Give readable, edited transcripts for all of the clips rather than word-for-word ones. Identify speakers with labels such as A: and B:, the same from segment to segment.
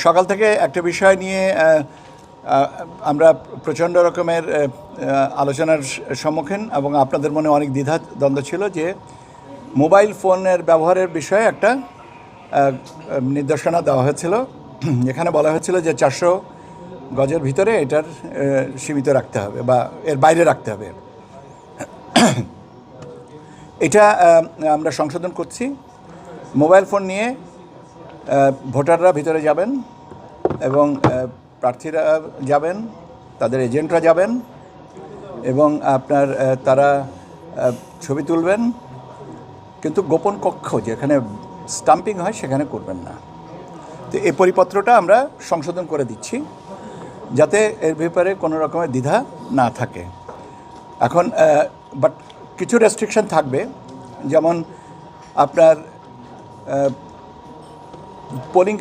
A: সকাল থেকে একটা বিষয় নিয়ে আমরা প্রচণ্ড রকমের আলোচনার সম্মুখীন এবং আপনাদের মনে অনেক দ্বিধা দ্বন্দ্ব ছিল যে মোবাইল ফোনের ব্যবহারের বিষয়ে একটা নির্দেশনা দেওয়া হয়েছিল। এখানে বলা হয়েছিল যে 400 গজের ভিতরে এটার সীমিত রাখতে হবে বা এর বাইরে রাখতে হবে। এটা আমরা সংশোধন করছি। মোবাইল ফোন নিয়ে ভোটাররা ভিতরে যাবেন এবং প্রার্থীরা যাবেন, তাদের এজেন্টরা যাবেন এবং তারা ছবি তুলবেন, কিন্তু গোপন কক্ষ যেখানে স্টাম্পিং হয় সেখানে করবেন না। তো এই পরিপত্রটা আমরা সংশোধন করে দিচ্ছি যাতে এর ব্যাপারে কোনো রকমের দ্বিধা না থাকে। এখন বাট কিছু রেস্ট্রিকশন থাকবে, যেমন আপনার polling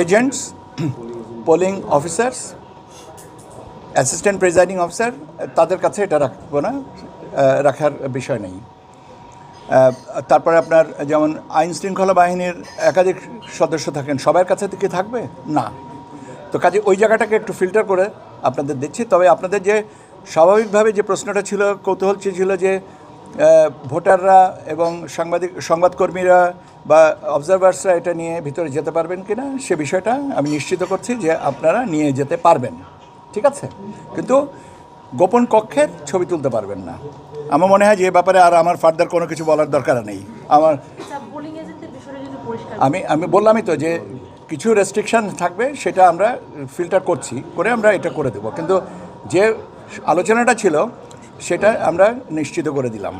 A: agents, polling officers, assistant presiding officer, তাদের কাছে এটা রাখবো না, রাখার বিষয় নেই। তারপরে আপনার যেমন আইন শৃঙ্খলা বাহিনীর একাধিক সদস্য থাকেন, সবার কাছে কি থাকবে না। তো কাজে ওই জায়গাটাকে একটু ফিল্টার করে আপনাদের দিচ্ছি। তবে আপনাদের যে স্বাভাবিকভাবে যে প্রশ্নটা ছিল, কৌতূহল ছিল যে ভোটাররা এবং সংবাদকর্মীরা বা অবজারভার্সরা এটা নিয়ে ভিতরে যেতে পারবেন কিনা, সে বিষয়টা আমি নিশ্চিত করছি যে আপনারা নিয়ে যেতে পারবেন, ঠিক আছে, কিন্তু গোপন কক্ষের ছবি তুলতে পারবেন না। আমার মনে হয় যে এ ব্যাপারে আর আমার ফার্দার কোনো কিছু বলার দরকার নেই। আমি বললামই তো যে কিছু রেস্ট্রিকশান থাকবে, সেটা আমরা ফিল্টার করছি, করে আমরা এটা করে দেব, কিন্তু যে আলোচনাটা ছিল সেটা আমরা নিশ্চিত করে দিলাম।